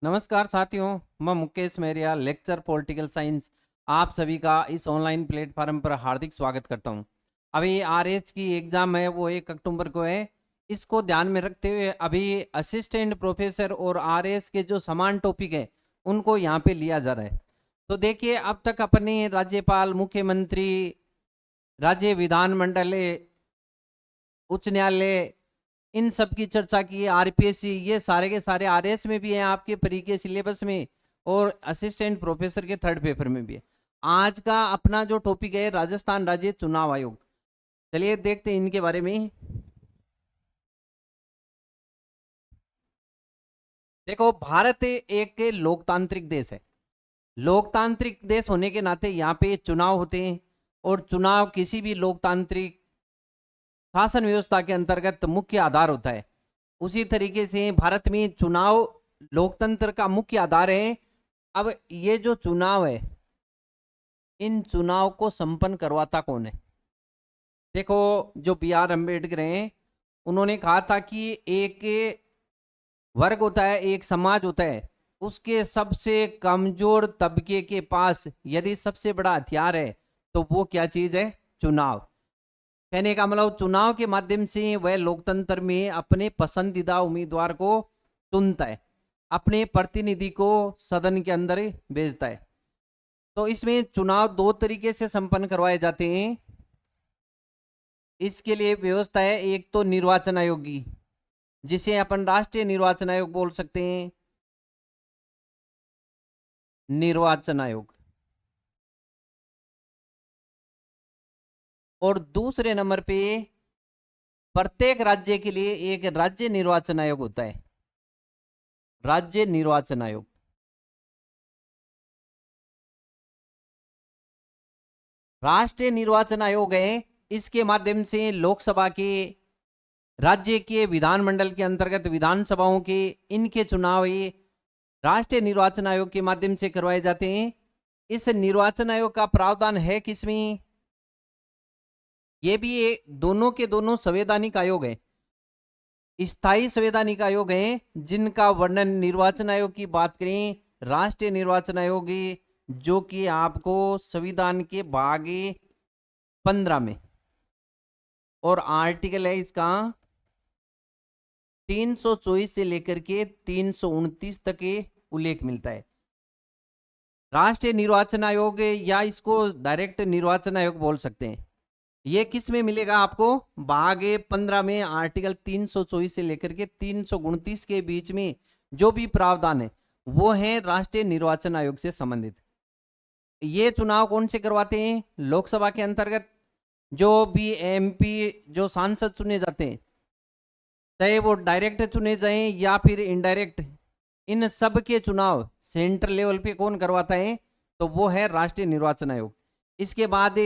नमस्कार साथियों, मैं मुकेश मेरिया लेक्चर पॉलिटिकल साइंस आप सभी का इस ऑनलाइन प्लेटफॉर्म पर हार्दिक स्वागत करता हूं। अभी आरएस की एग्जाम है, वो 1 अक्टूबर को है। इसको ध्यान में रखते हुए अभी असिस्टेंट प्रोफेसर और आरएस के जो समान टॉपिक है उनको यहाँ पे लिया जा रहा है। तो देखिए, अब तक अपने राज्यपाल, मुख्यमंत्री, राज्य विधानमंडल, उच्च न्यायालय, इन सब की चर्चा की। आरपीएससी ये सारे के सारे आरएस में भी हैं आपके परी के सिलेबस में, और असिस्टेंट प्रोफेसर के थर्ड पेपर में भी है। आज का अपना जो टॉपिक है राजस्थान राज्य चुनाव आयोग। चलिए देखते हैं इनके बारे में। देखो, भारत एक लोकतांत्रिक देश है। लोकतांत्रिक देश होने के नाते यहाँ पे चुनाव होते हैं, और चुनाव किसी भी लोकतांत्रिक शासन व्यवस्था के अंतर्गत मुख्य आधार होता है। उसी तरीके से भारत में चुनाव लोकतंत्र का मुख्य आधार है। अब ये जो चुनाव है, इन चुनाव को संपन्न करवाता कौन है? देखो, जो बी आर अम्बेडकर हैं, उन्होंने कहा था कि एक वर्ग होता है, एक समाज होता है, उसके सबसे कमजोर तबके के पास यदि सबसे बड़ा हथियार है तो वो क्या चीज है? चुनाव। कहने का मतलब, चुनाव के माध्यम से वह लोकतंत्र में अपने पसंदीदा उम्मीदवार को चुनता है, अपने प्रतिनिधि को सदन के अंदर भेजता है। तो इसमें चुनाव दो तरीके से संपन्न करवाए जाते हैं। इसके लिए व्यवस्था है, एक तो निर्वाचन आयोग की, जिसे अपन राष्ट्रीय निर्वाचन आयोग बोल सकते हैं। निर्वाचन आयोग। और दूसरे नंबर पे प्रत्येक राज्य के लिए एक राज्य निर्वाचन आयोग होता है, राज्य निर्वाचन आयोग। राष्ट्रीय निर्वाचन आयोग है, इसके माध्यम से लोकसभा के, राज्य के विधानमंडल के अंतर्गत विधानसभाओं के, इनके चुनाव ये राष्ट्रीय निर्वाचन आयोग के माध्यम से करवाए जाते हैं। इस निर्वाचन आयोग का प्रावधान है किसमें? ये भी दोनों के दोनों संवैधानिक आयोग है, स्थायी संवैधानिक आयोग है, जिनका वर्णन निर्वाचन आयोग की बात करें, राष्ट्रीय निर्वाचन आयोग, जो कि आपको संविधान के भाग 15 में, और आर्टिकल है इसका 324 से लेकर के 329 तक के उल्लेख मिलता है। राष्ट्रीय निर्वाचन आयोग, या इसको डायरेक्ट निर्वाचन आयोग बोल सकते हैं। ये किस में मिलेगा आपको? भाग 15 में आर्टिकल 324 से लेकर के 329 के बीच में जो भी प्रावधान है वो है राष्ट्रीय निर्वाचन आयोग से संबंधित। ये चुनाव कौन से करवाते हैं? लोकसभा के अंतर्गत जो भी एमपी, जो सांसद चुने जाते हैं, चाहे वो डायरेक्ट चुने जाएं या फिर इनडायरेक्ट, इन सब के चुनाव सेंट्रल लेवल पे कौन करवाता है? तो वो है राष्ट्रीय निर्वाचन आयोग। इसके बाद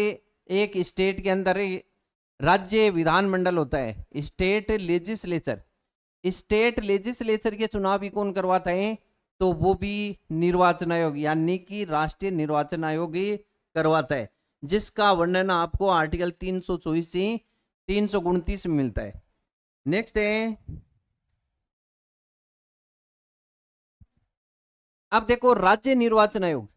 एक स्टेट के अंदर राज्य विधानमंडल होता है, स्टेट लेजिस्लेचर। स्टेट लेजिस्लेचर के चुनाव भी कौन करवाता है? तो वो भी निर्वाचन आयोग, यानी कि राष्ट्रीय निर्वाचन आयोग ही करवाता है, जिसका वर्णन आपको आर्टिकल 324 से 329 में मिलता है। नेक्स्ट है, अब देखो राज्य निर्वाचन आयोग।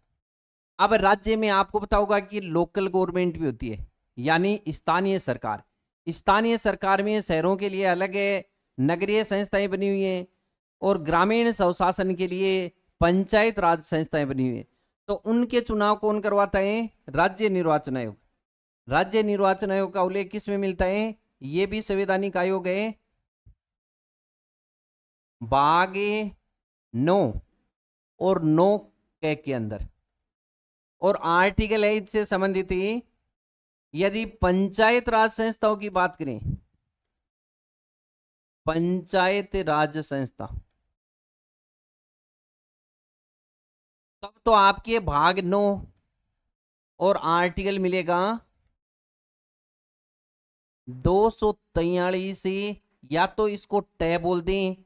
अब राज्य में आपको पता होगा कि लोकल गवर्नमेंट भी होती है, यानी स्थानीय सरकार। स्थानीय सरकार में शहरों के लिए अलग है, नगरीय संस्थाएं बनी हुई हैं, और ग्रामीण स्वशासन के लिए पंचायत राज संस्थाएं बनी हुई हैं। तो उनके चुनाव कौन करवाता है? राज्य निर्वाचन आयोग। राज्य निर्वाचन आयोग का उल्लेख किस में मिलता है? ये भी संवैधानिक आयोग है, भाग 9 और 9 के अंदर, और आर्टिकल 8 से संबंधित ही। यदि पंचायत राज संस्थाओं की बात करें, पंचायत राज संस्था, तब तो आपके भाग 9 और आर्टिकल मिलेगा 243 से, या तो इसको टै बोल दें,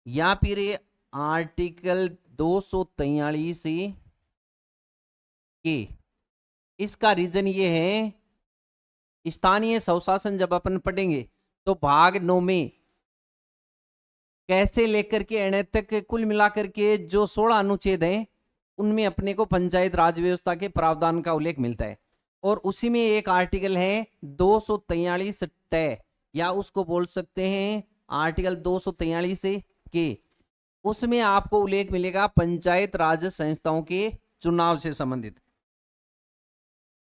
या फिर आर्टिकल 243 से के। इसका रीजन ये है, स्थानीय स्वशासन जब अपन पढ़ेंगे तो भाग 9 में कैसे लेकर के एण तक कुल मिलाकर के जो 16 अनुच्छेद हैं उनमें अपने को पंचायत राज व्यवस्था के प्रावधान का उल्लेख मिलता है। और उसी में एक आर्टिकल है 243 टय, या उसको बोल सकते हैं आर्टिकल 243 के, उसमें आपको उल्लेख मिलेगा पंचायत राज संस्थाओं के चुनाव से संबंधित।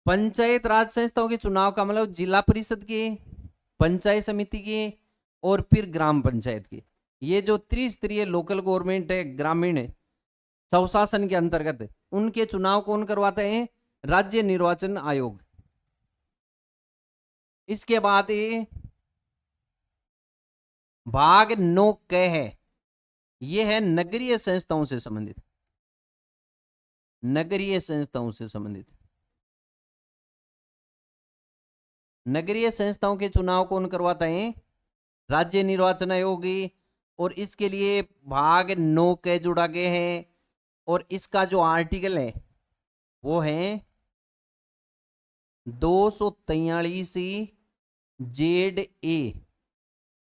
पंचायत राज संस्थाओं के चुनाव का मतलब जिला परिषद के, पंचायत समिति के और फिर ग्राम पंचायत के। ये जो त्रिस्तरीय लोकल गवर्नमेंट है, ग्रामीण स्वशासन के अंतर्गत, उनके चुनाव कौन करवाते हैं? राज्य निर्वाचन आयोग। इसके बाद ये भाग 9 क है, यह है नगरीय संस्थाओं से संबंधित। नगरीय संस्थाओं से संबंधित, नगरीय संस्थाओं के चुनाव कौन करवाता है? राज्य निर्वाचन आयोग। और इसके लिए भाग 9 क जुड़ा गया है, और इसका जो आर्टिकल है वो है 243 जेड ए,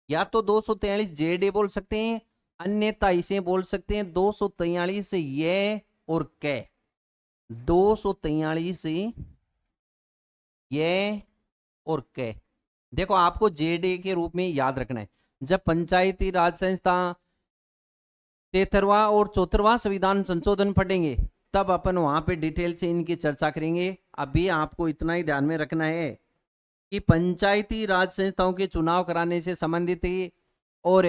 या तो 243 जेड ए बोल सकते हैं, अन्यथा इसे बोल सकते हैं 243 ये और कै, 243 ये और कै। देखो आपको जेड ए के रूप में याद रखना है। जब पंचायती राज संस्था 73वां और 74वां संविधान संशोधन पढ़ेंगे तब अपन वहां पे डिटेल से इनकी चर्चा करेंगे। अभी आपको इतना ही ध्यान में रखना है कि पंचायती राज संस्थाओं के चुनाव कराने से संबंधित और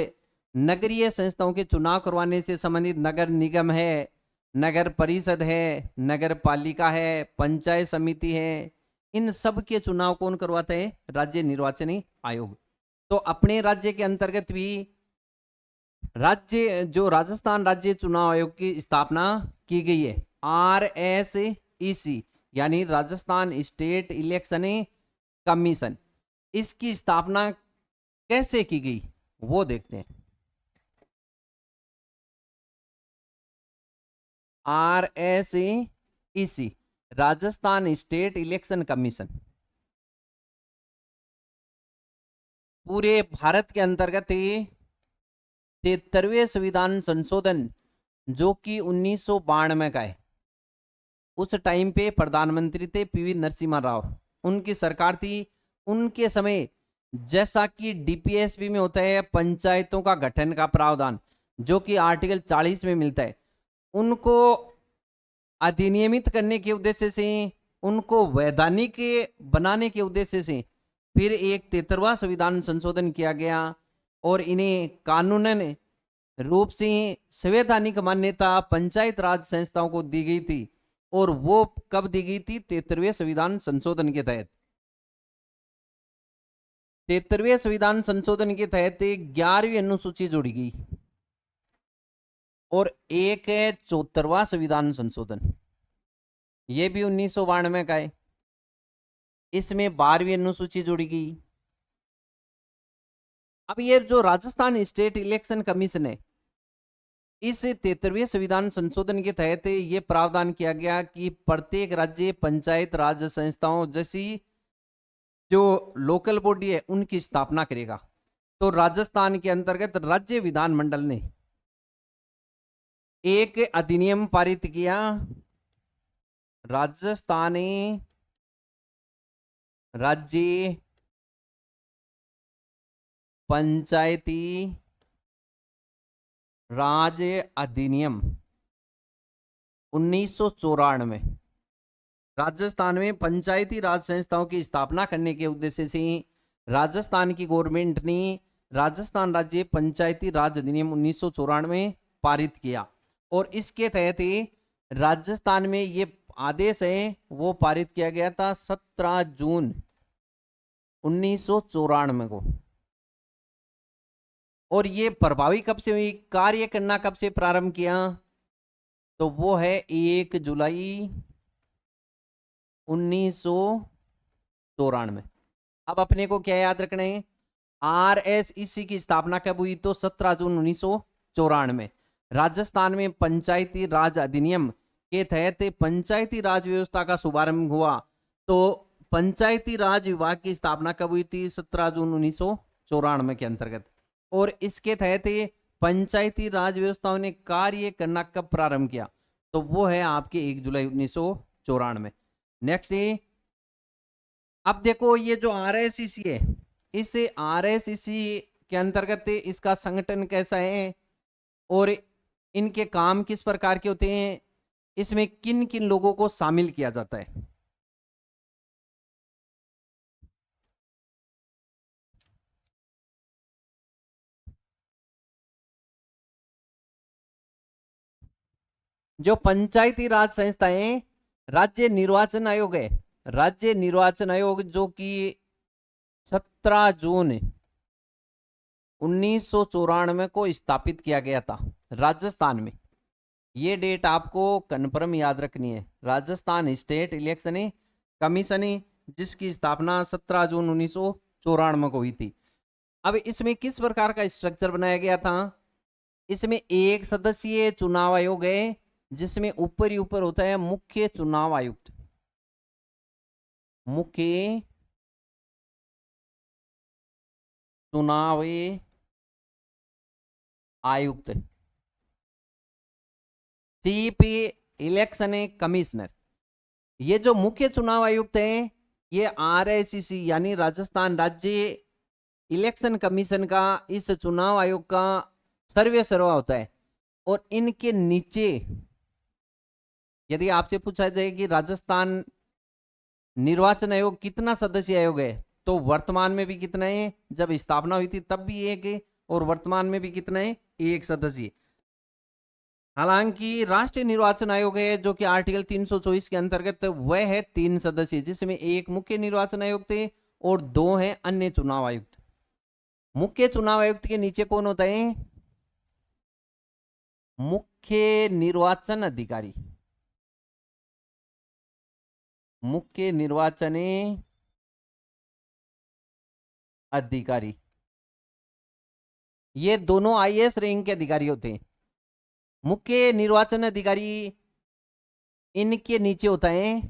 नगरीय संस्थाओं के चुनाव करवाने से संबंधित नगर निगम है, नगर परिषद है, नगर पालिका है, पंचायत समिति है, इन सब के चुनाव कौन करवाता है? राज्य निर्वाचन आयोग। तो अपने राज्य के अंतर्गत भी राज्य जो राजस्थान राज्य चुनाव आयोग की स्थापना की गई है, RSEC यानी राजस्थान स्टेट इलेक्शन कमीशन। इसकी स्थापना कैसे की गई वो देखते हैं। RSEC Rajasthan state election commission पूरे भारत के अंतर्गत 73वें संविधान संशोधन जो कि 1992 का है, उस टाइम पे प्रधानमंत्री थे PV नरसिम्हा राव, उनकी सरकार थी। उनके समय जैसा कि DPSP में होता है पंचायतों का गठन का प्रावधान जो कि आर्टिकल 40 में मिलता है, उनको अधिनियमित करने के उद्देश्य से, उनको वैधानिक बनाने के उद्देश्य से फिर एक 73वां संविधान संशोधन किया गया और इन्हें कानूनन रूप से संवैधानिक मान्यता पंचायत राज संस्थाओं को दी गई थी। और वो कब दी गई थी? 73वें संविधान संशोधन के तहत। 73वें संविधान संशोधन के तहत 11वीं अनुसूची जोड़ी गई और एक है 74वां संविधान संशोधन, ये भी 1992 का है, इसमें 12वीं अनुसूची जोड़ी गई। अब ये जो राजस्थान स्टेट इलेक्शन कमीशन है, इस 73वें संविधान संशोधन के तहत ये प्रावधान किया गया कि प्रत्येक राज्य पंचायत राज संस्थाओं जैसी जो लोकल बॉडी है उनकी स्थापना करेगा। तो राजस्थान के अंतर्गत राज्य विधानमंडल ने एक अधिनियम पारित किया, राजस्थानी राज्य पंचायती राज अधिनियम 1994। राजस्थान में पंचायती राज संस्थाओं की स्थापना करने के उद्देश्य से राजस्थान की गवर्नमेंट ने राजस्थान राज्य पंचायती राज अधिनियम 1994 पारित किया और इसके तहत राजस्थान में ये आदेश है वो पारित किया गया था 17 जून 1994 को। और ये प्रभावी कब से हुई, कार्य करना कब से प्रारंभ किया? तो वो है 1 जुलाई 1994। अब अपने को क्या याद रखना है? RSEC की स्थापना कब हुई? तो 17 जून 1994। राजस्थान में पंचायती राज अधिनियम के तहत पंचायती राज व्यवस्था का शुभारंभ हुआ। तो पंचायती राज विभाग की स्थापना कब हुई थी? 17 जून 1994 के अंतर्गत। और इसके तहत पंचायती राज व्यवस्थाओं ने कार्य करना कब प्रारंभ किया? तो वो है आपके 1 जुलाई 1994। नेक्स्ट है, अब देखो ये जो आरएसईसी है, इस आरएसईसी के अंतर्गत इसका संगठन कैसा है और इनके काम किस प्रकार के होते हैं, इसमें किन किन लोगों को शामिल किया जाता है? जो पंचायती राज संस्थाएं, राज्य निर्वाचन आयोग है, राज्य निर्वाचन आयोग जो कि 17 जून 1994 को स्थापित किया गया था राजस्थान में। ये डेट आपको कन्फर्म याद रखनी है। राजस्थान स्टेट इलेक्शन कमीशन जिसकी स्थापना 17 जून 1994 को हुई थी। अब इसमें किस प्रकार का स्ट्रक्चर बनाया गया था? इसमें एक सदस्यीय चुनाव आयोग है जिसमें ऊपर ही ऊपर होता है मुख्य चुनाव आयुक्त, मुख्य चुनाव आयुक्त, चीफ इलेक्शन कमिश्नर। ये जो मुख्य चुनाव आयुक्त है ये आरएसईसी यानी राजस्थान राज्य इलेक्शन कमीशन का, इस चुनाव आयोग का सर्वा होता है। और इनके नीचे यदि आपसे पूछा जाए कि राजस्थान निर्वाचन आयोग कितना सदस्य आयोग है, तो वर्तमान में भी कितना है, जब स्थापना हुई थी तब भी एक है और वर्तमान में भी कितना है, एक सदस्य। हालांकि राष्ट्रीय निर्वाचन आयोग है जो कि आर्टिकल 324 के अंतर्गत वह है 3 सदस्य, जिसमें एक मुख्य निर्वाचन आयुक्त है और 2 हैं अन्य चुनाव आयुक्त। मुख्य चुनाव आयुक्त के नीचे कौन होता है? मुख्य निर्वाचन अधिकारी, मुख्य निर्वाचन अधिकारी। ये दोनों आईएएस रैंक के अधिकारी होते हैं। मुख्य निर्वाचन अधिकारी इनके नीचे होता है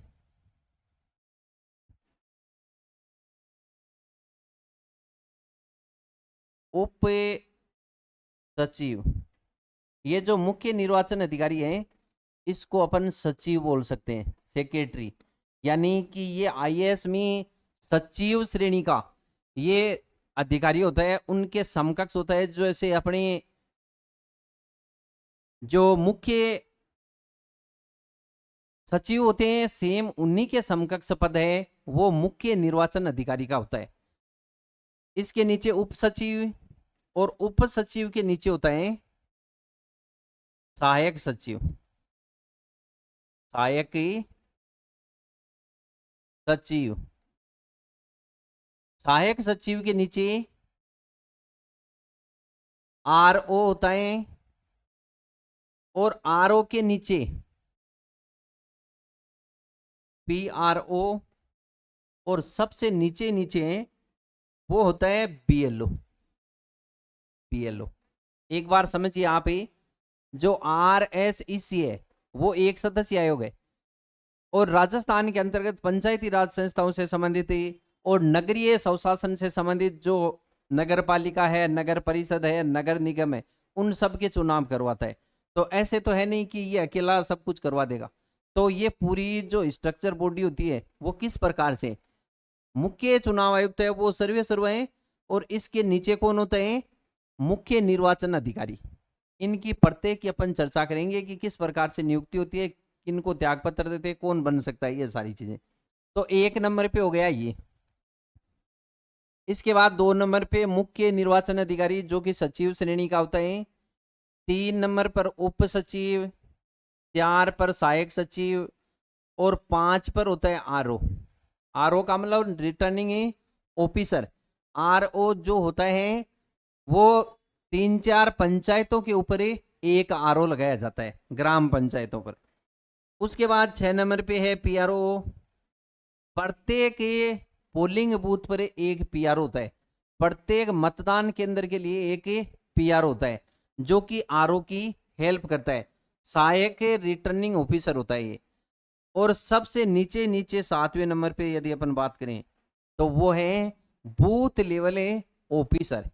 उप सचिव। ये जो मुख्य निर्वाचन अधिकारी है इसको अपन सचिव बोल सकते हैं, सेक्रेटरी। यानी कि ये आईएएस में सचिव श्रेणी का ये अधिकारी होता है, उनके समकक्ष होता है। जो ऐसे अपने जो मुख्य सचिव होते हैं सेम उन्हीं के समकक्ष पद है वो मुख्य निर्वाचन अधिकारी का होता है। इसके नीचे उप सचिव और उप सचिव के नीचे होता है सहायक सचिव, सहायक सचिव। सहायक सचिव के नीचे आरओ होता है और आरओ के नीचे पीआरओ और सबसे नीचे नीचे वो होता है बीएलओ। बीएलओ एक बार समझिए आप, जो आरएसईसी है वो एक सदस्य आयोग है और राजस्थान के अंतर्गत पंचायती राज संस्थाओं से संबंधित और नगरीय स्वशासन से संबंधित जो नगर पालिका है, नगर परिषद है, नगर निगम है, उन सब के चुनाव करवाता है। तो ऐसे तो है नहीं कि ये अकेला सब कुछ करवा देगा। तो ये पूरी जो स्ट्रक्चर बॉडी होती है वो किस प्रकार से, मुख्य चुनाव आयुक्त है वो सर्व है और इसके नीचे कौन होता है, मुख्य निर्वाचन अधिकारी। इनकी प्रत्येक की अपन चर्चा करेंगे कि किस प्रकार से नियुक्ति होती है, किनको त्याग पत्र देते हैं, कौन बन सकता है, ये सारी चीजें। तो 1 नंबर पे हो गया ये। इसके बाद 2 नंबर पे मुख्य निर्वाचन अधिकारी जो कि सचिव श्रेणी का होता है। 3 नंबर पर उप सचिव, 4 पर सहायक सचिव और 5 पर होता है आरओ। आरओ का मतलब रिटर्निंग ऑफिसर। आरओ जो होता है वो 3-4 पंचायतों के ऊपर एक आरओ लगाया जाता है, ग्राम पंचायतों पर। उसके बाद 6 नंबर पे है पीआरओ। प्रत्येक पोलिंग बूथ पर एक पीआरओ होता है, प्रत्येक मतदान केंद्र के लिए एक पीआरओ होता है जो कि आरओ की हेल्प करता है। सहायक रिटर्निंग ऑफिसर होता है ये। और सबसे नीचे नीचे 7वें नंबर पे यदि अपन बात करें तो वो है बूथ लेवल ऑफिसर।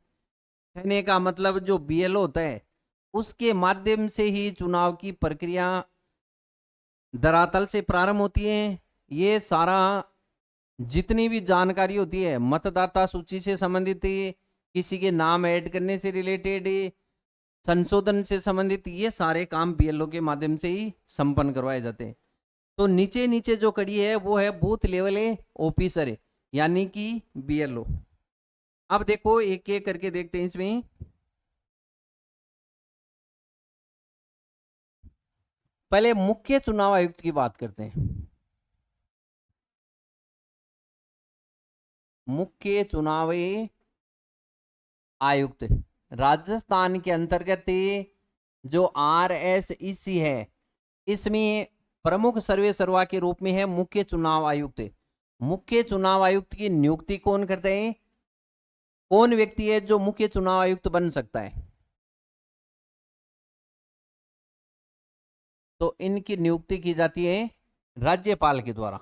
कहने का मतलब जो बीएलओ होता है उसके माध्यम से ही चुनाव की प्रक्रिया धरातल से प्रारंभ होती है। ये सारा जितनी भी जानकारी होती है मतदाता सूची से संबंधित, किसी के नाम ऐड करने से रिलेटेड, संशोधन से संबंधित, ये सारे काम बीएलओ के माध्यम से ही संपन्न करवाए जाते हैं। तो नीचे नीचे जो कड़ी है वो है बूथ लेवल ऑफिसर, यानी कि बीएलओ। अब देखो एक एक करके देखते हैं इसमें। पहले मुख्य चुनाव आयुक्त की बात करते हैं। मुख्य चुनाव आयुक्त राजस्थान के अंतर्गत जो RSEC है इसमें प्रमुख सर्वे सर्वा के रूप में है मुख्य चुनाव आयुक्त। मुख्य चुनाव आयुक्त की नियुक्ति कौन करते हैं? कौन व्यक्ति है जो मुख्य चुनाव आयुक्त बन सकता है? तो इनकी नियुक्ति की जाती है राज्यपाल के द्वारा।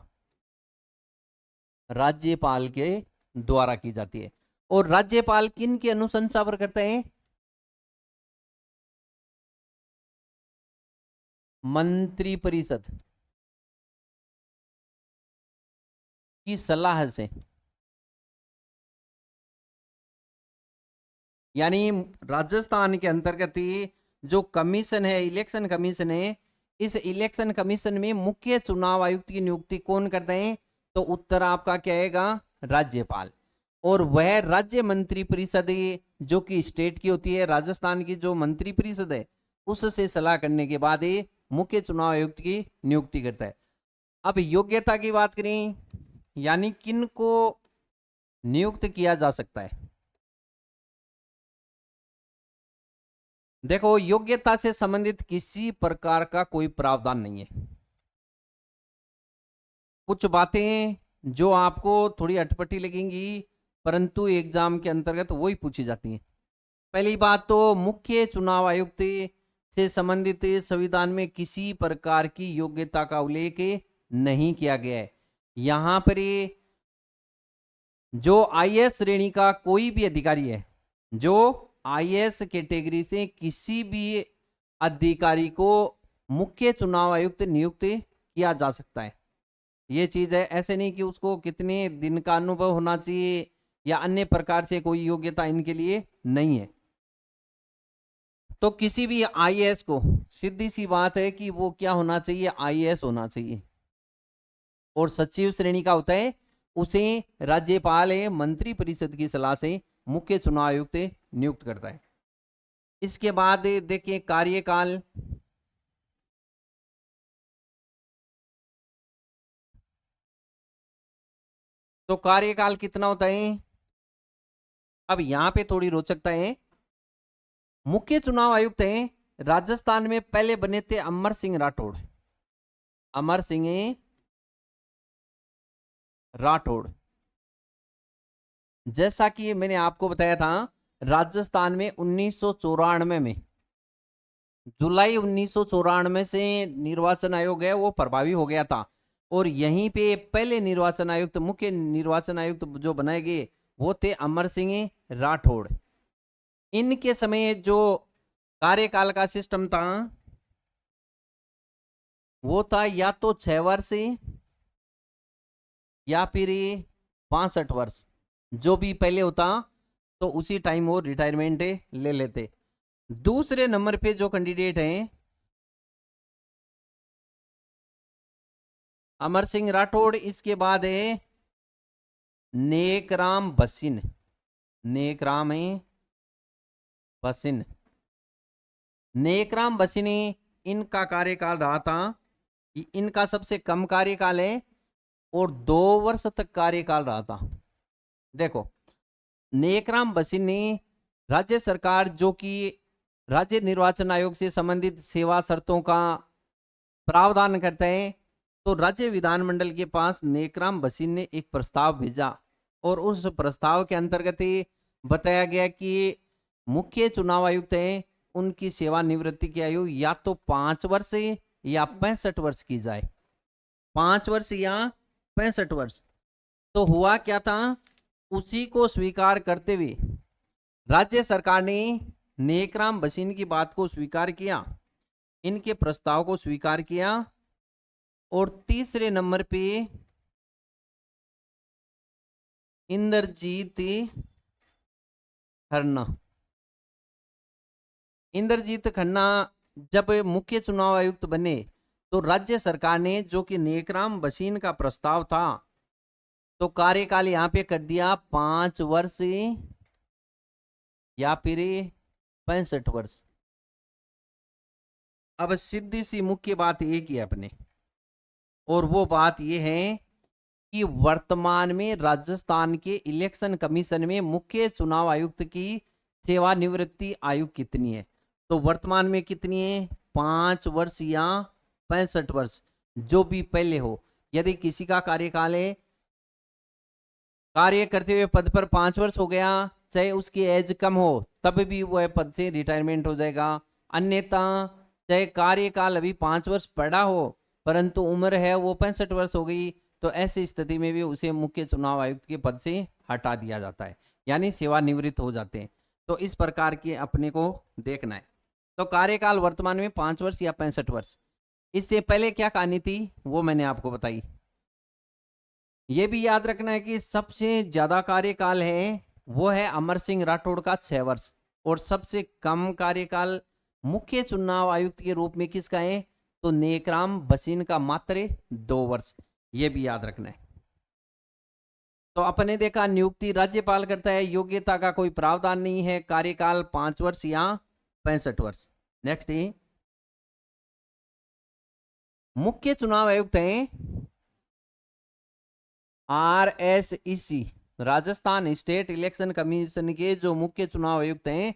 राज्यपाल के द्वारा की जाती है। और राज्यपाल किन की अनुशंसा पर करते हैं? मंत्री परिषद की सलाह से। यानी राजस्थान के अंतर्गत जो कमीशन है, इलेक्शन कमीशन है, इस इलेक्शन कमीशन में मुख्य चुनाव आयुक्त की नियुक्ति कौन करते हैं? तो उत्तर आपका क्या आएगा? राज्यपाल। और वह राज्य मंत्री परिषद जो कि स्टेट की होती है, राजस्थान की जो मंत्री परिषद है उससे सलाह करने के बाद मुख्य चुनाव आयुक्त की नियुक्ति करता है। अब योग्यता की बात करें, यानी किन को नियुक्त किया जा सकता है। देखो योग्यता से संबंधित किसी प्रकार का कोई प्रावधान नहीं है। कुछ बातें जो आपको थोड़ी अटपटी लगेंगी परंतु एग्जाम के अंतर्गत वही पूछी जाती हैं। पहली बात तो मुख्य चुनाव आयुक्त से संबंधित संविधान में किसी प्रकार की योग्यता का उल्लेख नहीं किया गया है। यहां पर जो IAS श्रेणी का कोई भी अधिकारी है, जो IAS कैटेगरी से किसी भी अधिकारी को मुख्य चुनाव आयुक्त नियुक्त किया जा सकता है। ये चीज है, ऐसे नहीं कि उसको कितने दिन का अनुभव होना चाहिए या अन्य प्रकार से कोई योग्यता इनके लिए नहीं है। तो किसी भी IAS को सीधी सी बात है कि वो क्या होना चाहिए? IAS होना चाहिए। और सचिव श्रेणी का होता है, उसे राज्यपाल मंत्री परिषद की सलाह से मुख्य चुनाव आयुक्त नियुक्त करता है। इसके बाद देखिए कार्यकाल। तो कार्यकाल कितना होता है? अब यहां पे थोड़ी रोचकता है। मुख्य चुनाव आयुक्त हैं राजस्थान में पहले बने थे अमर सिंह राठौड़। अमर सिंह राठौड़। जैसा कि मैंने आपको बताया था, राजस्थान में 1994 में जुलाई 1994 से निर्वाचन आयोग है वो प्रभावी हो गया था। और यहीं पे पहले निर्वाचन आयुक्त, मुख्य निर्वाचन आयुक्त जो बनाए गए वो थे अमर सिंह राठौड़। इनके समय जो कार्यकाल का सिस्टम था वो था या तो 6 वर्ष या फिर 65 वर्ष, जो भी पहले होता तो उसी टाइम वो रिटायरमेंट ले लेते। दूसरे नंबर पे जो कैंडिडेट हैं अमर सिंह राठौड़, इसके बाद है नेकराम भसीन। नेकराम भसीन। नेकराम भसीन, इनका कार्यकाल रहा था, इनका सबसे कम कार्यकाल है और 2 वर्ष तक कार्यकाल रहा था। देखो नेकराम भसीन ने राज्य सरकार जो कि राज्य निर्वाचन आयोग से संबंधित सेवा शर्तों का प्रावधान करते हैं, तो राज्य विधानमंडल के पास नेकराम भसीन ने एक प्रस्ताव भेजा और उस प्रस्ताव के अंतर्गत बताया गया कि मुख्य चुनाव आयुक्त हैं उनकी सेवानिवृत्ति की आयु या तो 5 वर्ष या 65 वर्ष की जाए। 5 वर्ष या 65 वर्ष। तो हुआ क्या था, उसी को स्वीकार करते हुए राज्य सरकार ने नेकराम बसीन की बात को स्वीकार किया, इनके प्रस्ताव को स्वीकार किया। और तीसरे नंबर पे इंद्रजीत खन्ना। इंद्रजीत खन्ना जब मुख्य चुनाव आयुक्त बने तो राज्य सरकार ने, जो कि नेकराम बसीन का प्रस्ताव था, तो कार्यकाल यहां पे कर दिया 5 वर्ष या फिर 65 वर्ष। अब सीधी सी मुख्य बात एक ही है अपने, और वो बात ये है कि वर्तमान में राजस्थान के इलेक्शन कमीशन में मुख्य चुनाव आयुक्त की सेवानिवृत्ति आयु कितनी है? तो वर्तमान में कितनी है? 5 वर्ष या 65 वर्ष, जो भी पहले हो। यदि किसी का कार्यकाल है, कार्य करते हुए पद पर 5 वर्ष हो गया, चाहे उसकी एज कम हो, तब भी वह पद से रिटायरमेंट हो जाएगा। अन्यथा चाहे कार्यकाल अभी 5 वर्ष पड़ा हो परंतु उम्र है वो 65 वर्ष हो गई, तो ऐसी स्थिति में भी उसे मुख्य चुनाव आयुक्त के पद से हटा दिया जाता है, यानी सेवानिवृत्त हो जाते हैं। तो इस प्रकार के अपने को देखना है। तो कार्यकाल वर्तमान में 5 वर्ष या 65 वर्ष। इससे पहले क्या कहानी थी वो मैंने आपको बताई। ये भी याद रखना है कि सबसे ज्यादा कार्यकाल है वो है अमर सिंह राठौड़ का 6 वर्ष, और सबसे कम कार्यकाल मुख्य चुनाव आयुक्त के रूप में किसका है? तो नेकराम बसीन का मात्र 2 वर्ष। ये भी याद रखना है। तो अपने देखा नियुक्ति राज्यपाल करता है, योग्यता का कोई प्रावधान नहीं है, कार्यकाल 5 वर्ष या 65 वर्ष। नेक्स्ट है मुख्य चुनाव आयुक्त हैं RSEC, Rajasthan state election commission के जो मुख्य चुनाव आयुक्त हैं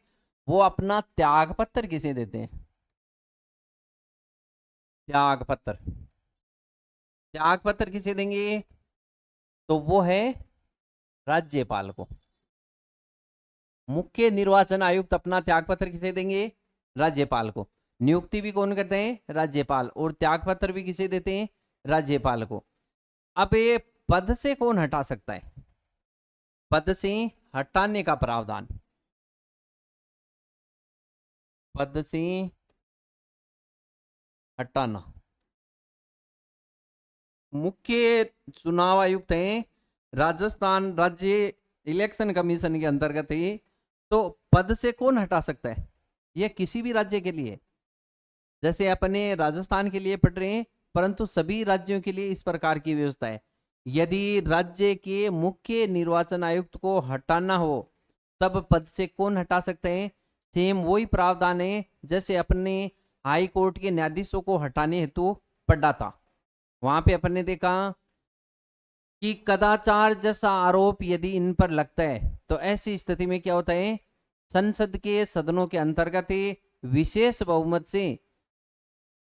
वो अपना त्याग पत्र किसे देते हैं? त्याग पत्र। त्याग पत्र किसे देंगे? तो वो है राज्यपाल को। मुख्य निर्वाचन आयुक्त अपना त्याग पत्र किसे देंगे? राज्यपाल को। नियुक्ति भी कौन करते हैं? राज्यपाल। और त्याग पत्र भी किसे देते हैं? राज्यपाल को। अब ये पद से कौन हटा सकता है? पद से हटाने का प्रावधान, पद से हटाना। मुख्य चुनाव आयुक्त हैं राजस्थान राज्य इलेक्शन कमीशन के अंतर्गत ही, तो पद से कौन हटा सकता है? यह किसी भी राज्य के लिए, जैसे अपने राजस्थान के लिए पढ़ रहे हैं, परंतु सभी राज्यों के लिए इस प्रकार की व्यवस्था है। यदि राज्य के मुख्य निर्वाचन आयुक्त को हटाना हो तब पद से कौन हटा सकते हैं? सेम वही प्रावधान है जैसे अपने हाई कोर्ट के न्यायाधीशों को हटाने हेतु पढ़ा था। वहां पे अपन ने देखा कि कदाचार जैसा आरोप यदि इन पर लगता है तो ऐसी स्थिति में क्या होता है? संसद के सदनों के अंतर्गत विशेष बहुमत से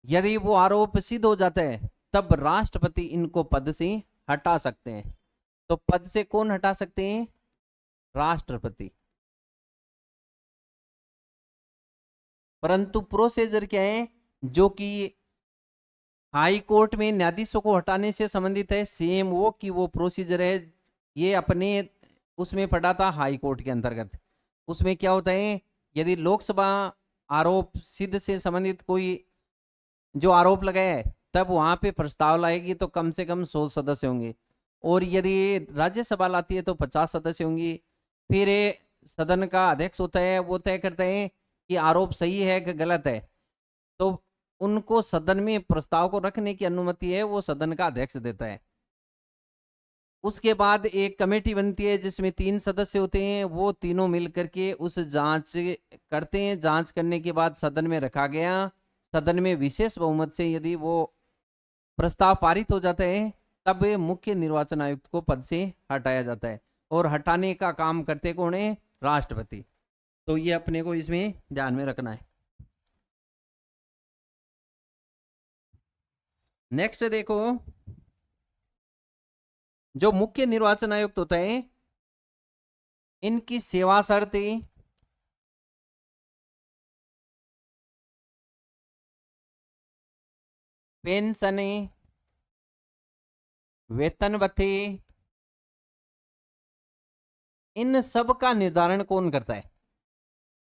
यदि वो आरोप सिद्ध हो जाता है तब राष्ट्रपति इनको पद से हटा सकते हैं। तो पद से कौन हटा सकते हैं? राष्ट्रपति। परंतु प्रोसीजर क्या है जो कि हाई कोर्ट में न्यायाधीशों को हटाने से संबंधित है, सेम वो कि वो प्रोसीजर है ये अपने उसमें पढ़ा था हाई कोर्ट के अंतर्गत। उसमें क्या होता है, यदि लोकसभा आरोप सिद्ध से संबंधित कोई जो आरोप लगाया है तब वहां पे प्रस्ताव लाएगी तो कम से कम 100 सदस्य होंगे, और यदि राज्यसभा लाती है तो 50 सदस्य होंगी। फिर सदन का अध्यक्ष होता है, वो तय करते हैं कि आरोप सही है कि गलत है, तो उनको सदन में प्रस्ताव को रखने की अनुमति है वो सदन का अध्यक्ष देता है। उसके बाद एक कमेटी बनती है जिसमें 3 सदस्य होते हैं, वो तीनों मिलकर के उस जांच करते हैं। जांच करने के बाद सदन में रखा गया, सदन में विशेष बहुमत से यदि वो प्रस्ताव पारित हो जाते हैं तब मुख्य निर्वाचन आयुक्त को पद से हटाया जाता है, और हटाने का काम करते कौन है? राष्ट्रपति। तो ये अपने को इसमें ध्यान में रखना है। नेक्स्ट देखो, जो मुख्य निर्वाचन आयुक्त होता है इनकी सेवा शर्तें पेंशन, वेतन भत्ते, इन सब का निर्धारण कौन करता है?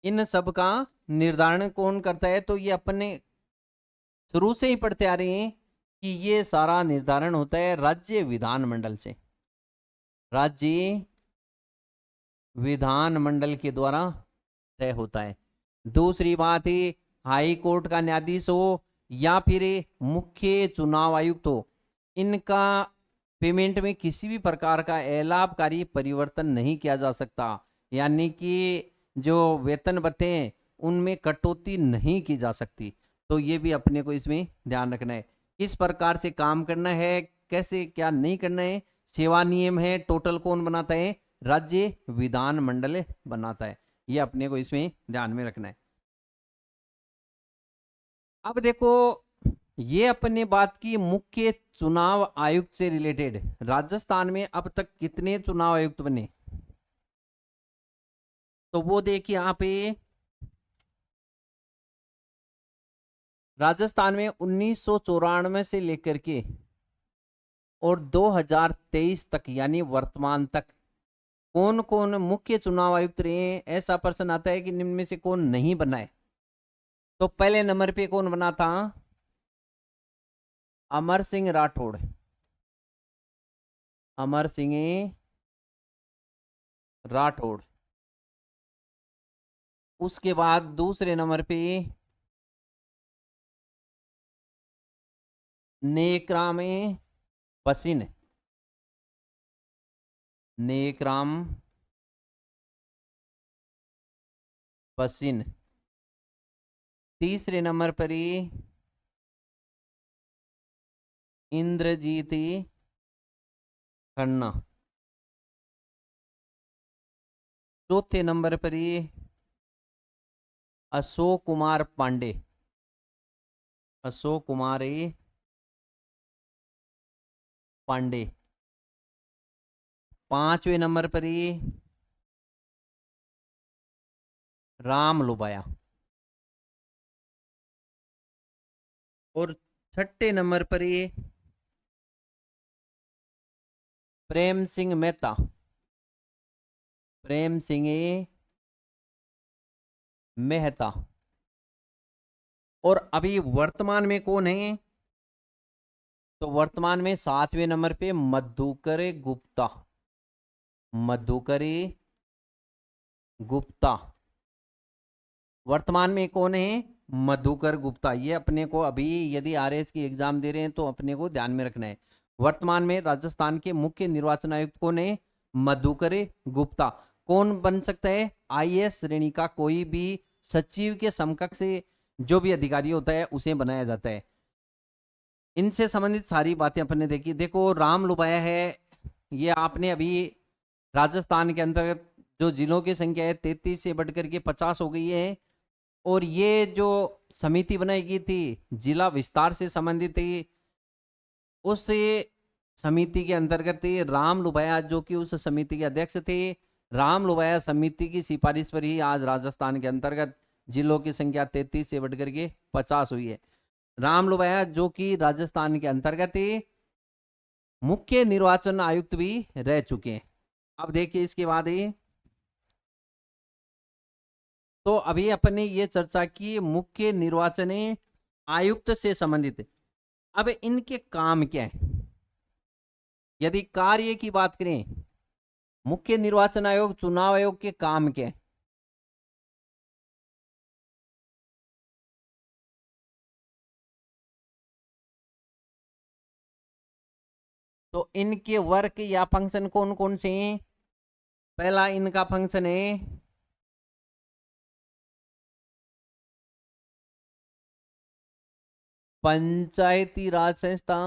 इन सब का निर्धारण कौन करता है? तो ये अपने शुरू से ही पढ़ते आ रहे हैं कि ये सारा निर्धारण होता है राज्य विधानमंडल से, राज्य विधानमंडल के द्वारा तय होता है। दूसरी बात है, हाई कोर्ट का न्यायाधीश हो या फिर मुख्य चुनाव आयुक्त हो, इनका पेमेंट में किसी भी प्रकार का अलाभकारी परिवर्तन नहीं किया जा सकता, यानी कि जो वेतन भत्ते हैं उनमें कटौती नहीं की जा सकती। तो ये भी अपने को इसमें ध्यान रखना है, किस प्रकार से काम करना है, कैसे क्या नहीं करना है। सेवा नियम है, टोटल कौन बनाता है? राज्य विधानमंडल बनाता है। ये अपने को इसमें ध्यान में रखना है। अब देखो, ये अपने बात की मुख्य चुनाव आयुक्त से रिलेटेड। राजस्थान में अब तक कितने चुनाव आयुक्त बने? तो वो देखिए यहाँ पे राजस्थान में 1994 से लेकर के और 2023 तक यानी वर्तमान तक कौन कौन मुख्य चुनाव आयुक्त रहे हैं। ऐसा प्रश्न आता है कि निम्न में से कौन नहीं बना है। तो पहले नंबर पे कौन बना था? अमर सिंह राठौड़। अमर सिंह राठौड़। उसके बाद दूसरे नंबर पे नेकराम पसीन। नेकराम पसीन। तीसरे नंबर पर इंद्रजीत खन्ना। चौथे नंबर पर अशोक कुमार पांडे। अशोक कुमार पांडे। पांचवें नंबर पर राम लुबाया। और छठे नंबर पर प्रेम सिंह मेहता। प्रेम सिंह मेहता। और अभी वर्तमान में कौन है? तो वर्तमान में 7वें नंबर पे मधुकर गुप्ता। मधुकर गुप्ता वर्तमान में कौन है? मधुकर गुप्ता। ये अपने को अभी यदि आरएस की एग्जाम दे रहे हैं तो अपने को ध्यान में रखना है। वर्तमान में राजस्थान के मुख्य निर्वाचन आयुक्त कौन है? मधुकर गुप्ता। कौन बन सकता है? आईएएस श्रेणी का कोई भी सचिव के समकक्ष से जो भी अधिकारी होता है उसे बनाया जाता है। इनसे संबंधित सारी बातें अपन ने देखी। देखो, राम लुबाया है, ये आपने अभी राजस्थान के अंतर्गत जो जिलों की संख्या है 33 से बढ़कर के 50 हो गई है। और ये जो समिति बनाई गई थी जिला विस्तार से संबंधित थी, उस समिति के अंतर्गत राम लुबाया जो कि उस समिति के अध्यक्ष थे। राम लुबाया समिति की सिफारिश पर ही आज राजस्थान के अंतर्गत जिलों की संख्या 33 से बढ़कर के 50 हुई है। राम लुबाया जो कि राजस्थान के अंतर्गत मुख्य निर्वाचन आयुक्त भी रह चुके हैं। अब देखिए इसके बाद तो अभी अपने ये चर्चा की मुख्य निर्वाचन आयुक्त से संबंधित। अब इनके काम क्या है? यदि कार्य की बात करें, मुख्य निर्वाचन आयोग चुनाव आयोग के काम क्या है? तो इनके वर्क या फंक्शन कौन कौन से हैं? पहला इनका फंक्शन है पंचायती राज संस्था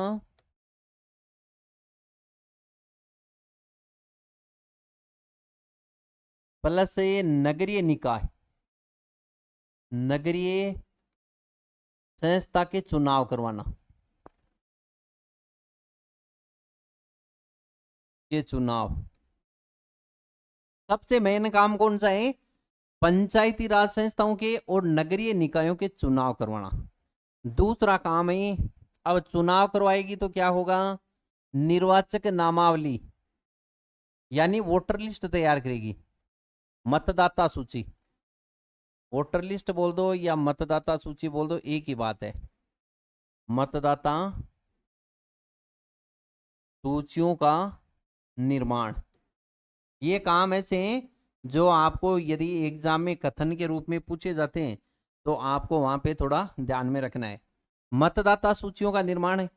प्लस ये नगरीय निकाय। नगरीय संस्था के चुनाव करवाना। ये चुनाव सबसे मेन काम कौन सा है? पंचायती राज संस्थाओं के और नगरीय निकायों के चुनाव करवाना। दूसरा काम है, अब चुनाव करवाएगी तो क्या होगा? निर्वाचक नामावली यानी वोटर लिस्ट तैयार करेगी, मतदाता सूची। वोटर लिस्ट बोल दो या मतदाता सूची बोल दो, एक ही बात है। मतदाता सूचियों का निर्माण, ये काम ऐसे हैं जो आपको यदि एग्जाम में कथन के रूप में पूछे जाते हैं तो आपको वहां पे थोड़ा ध्यान में रखना है। मतदाता सूचियों का निर्माण है,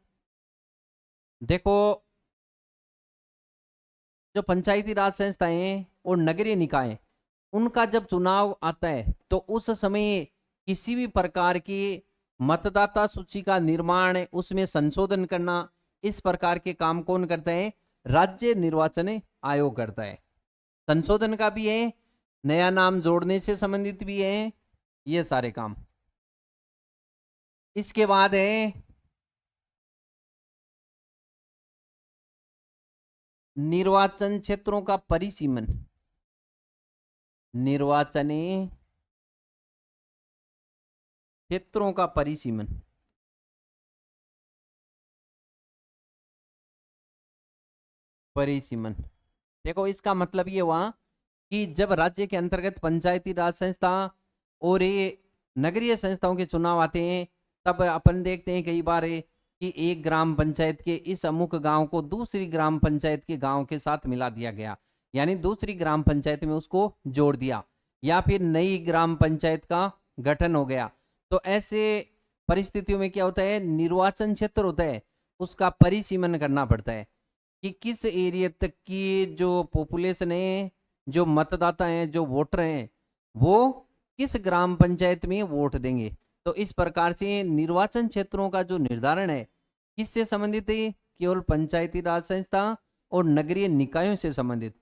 देखो जो पंचायती राज संस्थाएं और नगरीय निकाय, उनका जब चुनाव आता है तो उस समय किसी भी प्रकार की मतदाता सूची का निर्माण, उसमें संशोधन करना, इस प्रकार के काम कौन करता है? राज्य निर्वाचन आयोग करता है। संशोधन का भी है, नया नाम जोड़ने से संबंधित भी है, ये सारे काम। इसके बाद है निर्वाचन क्षेत्रों का परिसीमन। निर्वाचनी क्षेत्रों का परिसीमन, परिसीमन देखो इसका मतलब ये हुआ कि जब राज्य के अंतर्गत पंचायती राज संस्था और ये नगरीय संस्थाओं के चुनाव आते हैं, तब अपन देखते हैं कई बार कि एक ग्राम पंचायत के इस अमुक गांव को दूसरी ग्राम पंचायत के गांव के साथ मिला दिया गया, यानी दूसरी ग्राम पंचायत में उसको जोड़ दिया, या फिर नई ग्राम पंचायत का गठन हो गया। तो ऐसे परिस्थितियों में क्या होता है? निर्वाचन क्षेत्र होता है, उसका परिसीमन करना पड़ता है कि किस एरिया तक की जो पॉपुलेशन है, जो मतदाता हैं, जो वोटर हैं, वो किस ग्राम पंचायत में वोट देंगे। तो इस प्रकार से निर्वाचन क्षेत्रों का जो निर्धारण है किससे संबंधित है? केवल पंचायती राज संस्था और नगरीय निकायों से संबंधित।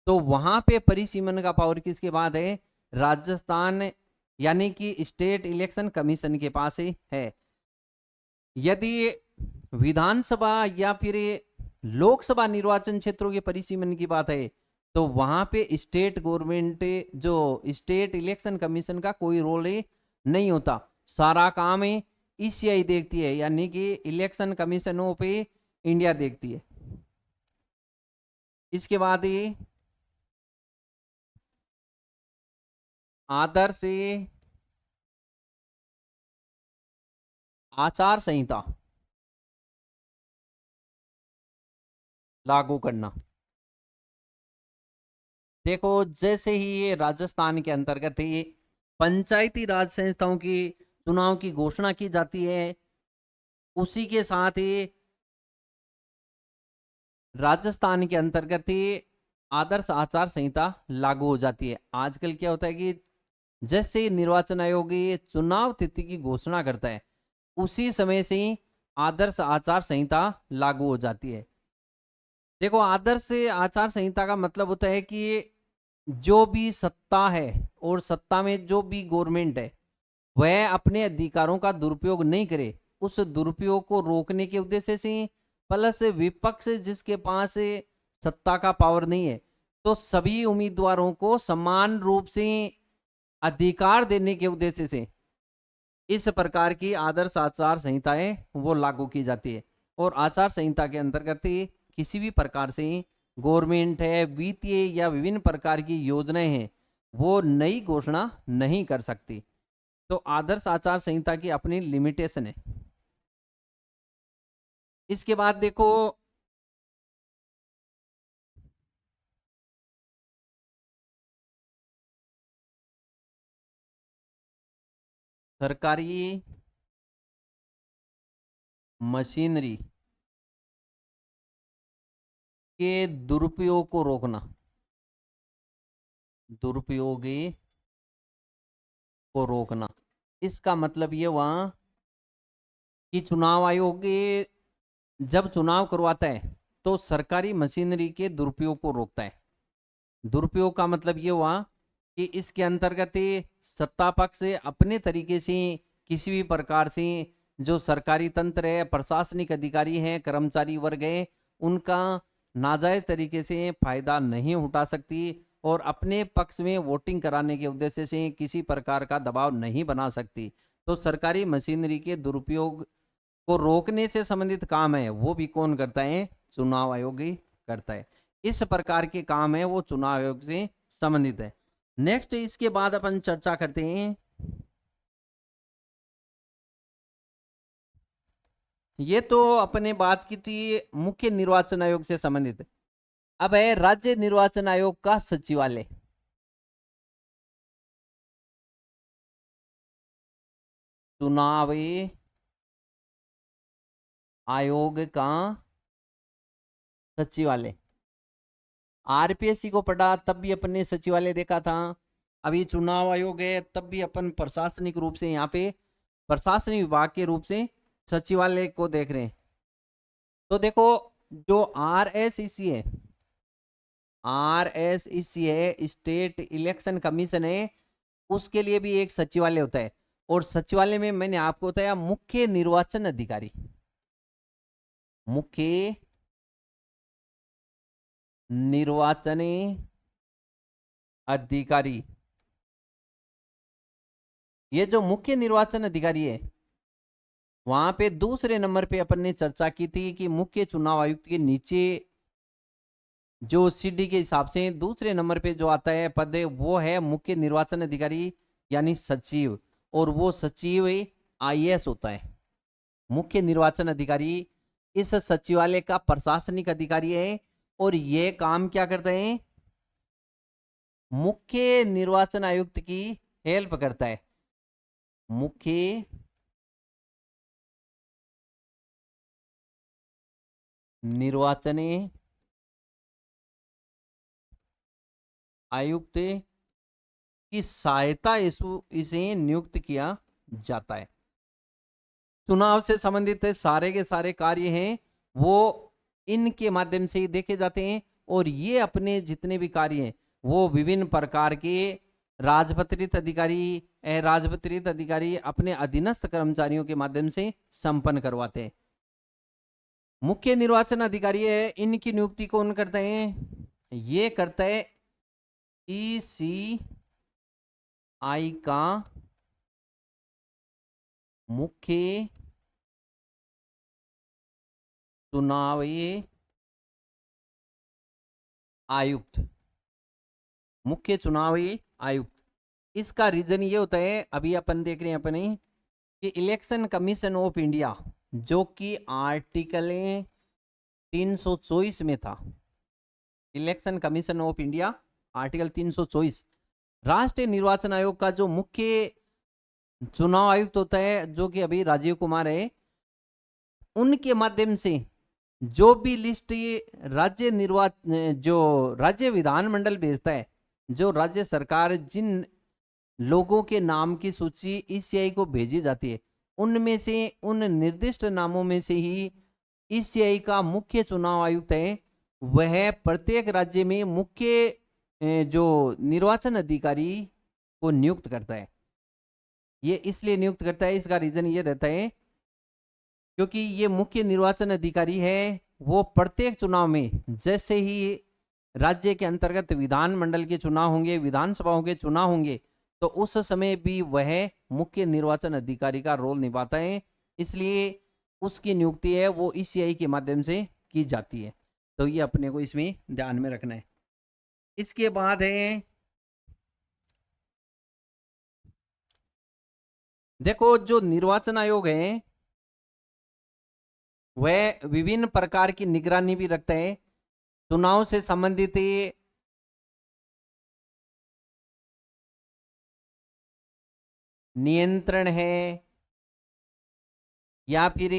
तो वहां पे परिसीमन का पावर किसके बाद है? राजस्थान यानी कि स्टेट इलेक्शन कमीशन के पास है। यदि विधानसभा या फिर लोकसभा निर्वाचन क्षेत्रों के परिसीमन की बात है तो वहां पे स्टेट गवर्नमेंट, जो स्टेट इलेक्शन कमीशन का कोई रोल नहीं होता, सारा काम है ईसीआई देखती है, यानी कि इलेक्शन कमीशनों पे इंडिया देखती है। इसके बाद ये आदर्श आचार संहिता लागू करना। देखो जैसे ही ये राजस्थान के अंतर्गत ये पंचायती राज संस्थाओं की चुनाव की घोषणा की जाती है, उसी के साथ ही राजस्थान के अंतर्गत ही आदर्श आचार संहिता लागू हो जाती है। आजकल क्या होता है कि जैसे निर्वाचन आयोग ये चुनाव तिथि की घोषणा करता है, उसी समय से ही आदर्श आचार संहिता लागू हो जाती है। देखो आदर्श आचार संहिता का मतलब होता है कि जो भी सत्ता है और सत्ता में जो भी गवर्नमेंट है वह अपने अधिकारों का दुरुपयोग नहीं करे, उस दुरुपयोग को रोकने के उद्देश्य से, प्लस विपक्ष जिसके पास सत्ता का पावर नहीं है तो सभी उम्मीदवारों को समान रूप से अधिकार देने के उद्देश्य से इस प्रकार की आदर्श आचार संहिताएं वो लागू की जाती है। और आचार संहिता के अंतर्गत किसी भी प्रकार से गवर्नमेंट है, वित्तीय या विभिन्न प्रकार की योजनाएं हैं, वो नई घोषणा नहीं कर सकती। तो आदर्श आचार संहिता की अपनी लिमिटेशन है। इसके बाद देखो सरकारी मशीनरी के दुरुपयोग को रोकना, दुरुपयोग को रोकना। इसका मतलब ये हुआ कि चुनाव आयोग जब चुनाव करवाता है तो सरकारी मशीनरी के दुरुपयोग को रोकता है। दुरुपयोग का मतलब ये हुआ कि इसके अंतर्गत सत्ता पक्ष अपने तरीके से किसी भी प्रकार से जो सरकारी तंत्र है, प्रशासनिक अधिकारी हैं, कर्मचारी वर्ग है, उनका नाजायज तरीके से फायदा नहीं उठा सकती और अपने पक्ष में वोटिंग कराने के उद्देश्य से किसी प्रकार का दबाव नहीं बना सकती। तो सरकारी मशीनरी के दुरुपयोग को रोकने से संबंधित काम है वो भी कौन करता है? चुनाव आयोग ही करता है। इस प्रकार के काम है वो चुनाव आयोग से संबंधित है। नेक्स्ट इसके बाद अपन चर्चा करते हैं ये तो अपने बात की थी मुख्य निर्वाचन आयोग से संबंधित। अब है राज्य निर्वाचन आयोग का सचिवालय। चुनावी आयोग का सचिवालय। आरपीएससी को पढ़ा तब भी अपन ने सचिवालय देखा था। अभी चुनाव आयोग है तब भी अपन प्रशासनिक रूप से यहाँ पे प्रशासनिक विभाग के रूप से सचिवालय को देख रहे हैं। तो देखो जो आरएसईसी है, आरएसईसी है स्टेट इलेक्शन कमीशन है, उसके लिए भी एक सचिवालय होता है। और सचिवालय में मैंने आपको बताया मुख्य निर्वाचन अधिकारी, मुख्य निर्वाचन अधिकारी। ये जो मुख्य निर्वाचन अधिकारी है वहां पे दूसरे नंबर पे अपन ने चर्चा की थी कि मुख्य चुनाव आयुक्त के नीचे जो सीडी के हिसाब से दूसरे नंबर पे जो आता है पद है वो है मुख्य निर्वाचन अधिकारी यानी सचिव। और वो सचिव आईएएस होता है। मुख्य निर्वाचन अधिकारी इस सचिवालय का प्रशासनिक अधिकारी है और ये काम क्या करते हैं, मुख्य निर्वाचन आयुक्त की हेल्प करता है। मुख्य निर्वाचन आयुक्त की सहायता इसे नियुक्त किया जाता है। चुनाव से संबंधित सारे के सारे कार्य हैं वो इनके माध्यम से ही देखे जाते हैं। और ये अपने जितने भी कार्य हैं वो विभिन्न प्रकार के राजपत्रित अधिकारी, अराजपत्रित अधिकारी अपने अधीनस्थ कर्मचारियों के माध्यम से संपन्न करवाते हैं। मुख्य निर्वाचन अधिकारी है, इनकी नियुक्ति कौन करते हैं, ये करता है ईसीआई का मुख्य चुनावी आयुक्त, मुख्य चुनावी आयुक्त। इसका रीजन ये होता है, अभी अपन देख रहे हैं अपने कि इलेक्शन कमीशन ऑफ इंडिया जो कि आर्टिकल 324 में था, election commission of India article 324, राष्ट्रीय निर्वाचन आयोग का जो मुख्य चुनाव आयुक्त होता है जो कि अभी राजीव कुमार है, उनके माध्यम से जो भी लिस्ट राज्य निर्वाचन जो राज्य विधानमंडल भेजता है, जो राज्य सरकार जिन लोगों के नाम की सूची ईसीआई को भेजी जाती है उनमें से उन निर्दिष्ट नामों में से ही ईसीआई का मुख्य चुनाव आयुक्त है वह प्रत्येक राज्य में मुख्य जो निर्वाचन अधिकारी को नियुक्त करता है। ये इसलिए नियुक्त करता है, इसका रीजन ये रहता है क्योंकि ये मुख्य निर्वाचन अधिकारी है वो प्रत्येक चुनाव में जैसे ही राज्य के अंतर्गत विधानमंडल के चुनाव होंगे, विधानसभाओं के चुनाव होंगे, तो उस समय भी वह मुख्य निर्वाचन अधिकारी का रोल निभाता है। इसलिए उसकी नियुक्ति है वो ईसीआई के माध्यम से की जाती है। तो ये अपने को इसमें ध्यान में रखना है। इसके बाद है देखो जो निर्वाचन आयोग है वह विभिन्न प्रकार की निगरानी भी रखता है। चुनाव से संबंधित नियंत्रण है या फिर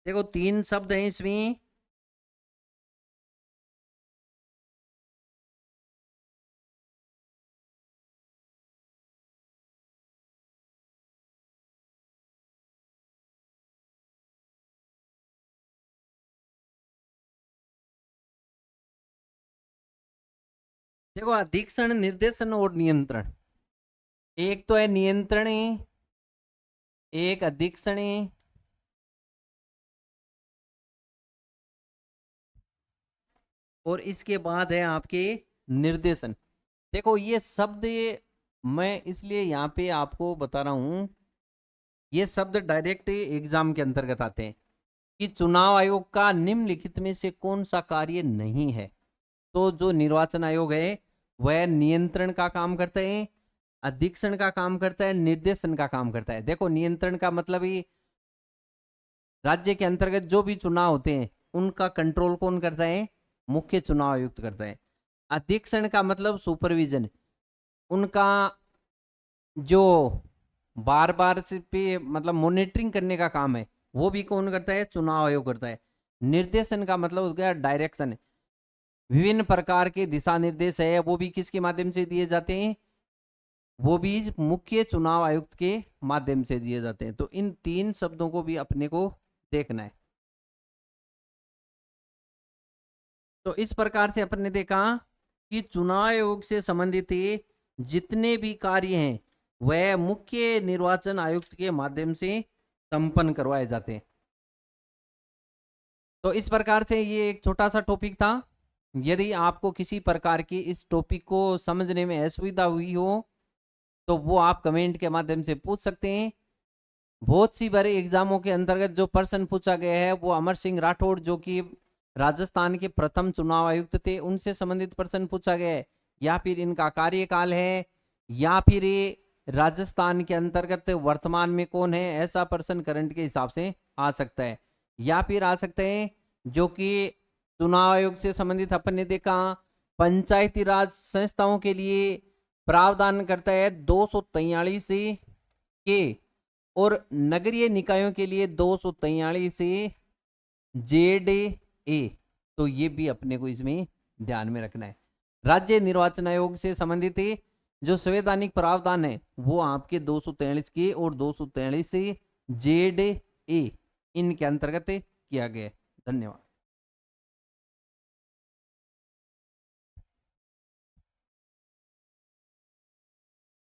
देखो तीन शब्द हैं इसमें, देखो अधीक्षण, निर्देशन और नियंत्रण। एक तो है नियंत्रण, एक अधीक्षण और इसके बाद है आपके निर्देशन। देखो ये शब्द मैं इसलिए यहाँ पे आपको बता रहा हूं, ये शब्द डायरेक्ट एग्जाम के अंतर्गत आते हैं कि चुनाव आयोग का निम्नलिखित में से कौन सा कार्य नहीं है। तो जो निर्वाचन आयोग है वह नियंत्रण का काम करते हैं, अधीक्षण का काम करता है, निर्देशन का काम करता है। देखो नियंत्रण का मतलब ही राज्य के अंतर्गत जो भी चुनाव होते हैं उनका कंट्रोल कौन करता है, मुख्य चुनाव आयुक्त करता है। अधीक्षण का मतलब सुपरविजन, उनका जो बार बार से पे मतलब मॉनिटरिंग करने का काम है वो भी कौन करता है, चुनाव आयोग करता है। निर्देशन का मतलब हो गया डायरेक्शन, विभिन्न प्रकार के दिशा निर्देश है वो भी किसके माध्यम से दिए जाते हैं, वो भी मुख्य चुनाव आयुक्त के माध्यम से दिए जाते हैं। तो इन तीन शब्दों को भी अपने को देखना है। तो इस प्रकार से अपन ने देखा कि चुनाव आयोग से संबंधित जितने भी कार्य हैं वह मुख्य निर्वाचन आयुक्त के माध्यम से संपन्न करवाए जाते हैं। तो इस प्रकार से ये एक छोटा सा टॉपिक था। यदि आपको किसी प्रकार की इस टॉपिक को समझने में असुविधा हुई हो तो वो आप कमेंट के माध्यम से पूछ सकते हैं। बहुत सी बार एग्जामों के अंतर्गत जो प्रश्न पूछा गया है वो अमर सिंह राठौड़ जो कि राजस्थान के प्रथम चुनाव आयुक्त थे उनसे संबंधित प्रश्न पूछा गया है, या फिर इनका कार्यकाल है, या फिर ये राजस्थान के अंतर्गत वर्तमान में कौन है, ऐसा प्रश्न करंट के हिसाब से आ सकता है। या फिर आ सकते हैं जो कि चुनाव आयोग से संबंधित अपन ने देखा पंचायती राज संस्थाओं के लिए प्रावधान करता है 243 के, और नगरीय निकायों के लिए 243 ZA। तो ये भी अपने को इसमें ध्यान में रखना है। राज्य निर्वाचन आयोग से संबंधित जो संवैधानिक प्रावधान है वो आपके 243 के और 243 ZA इनके अंतर्गत किया गया है। धन्यवाद।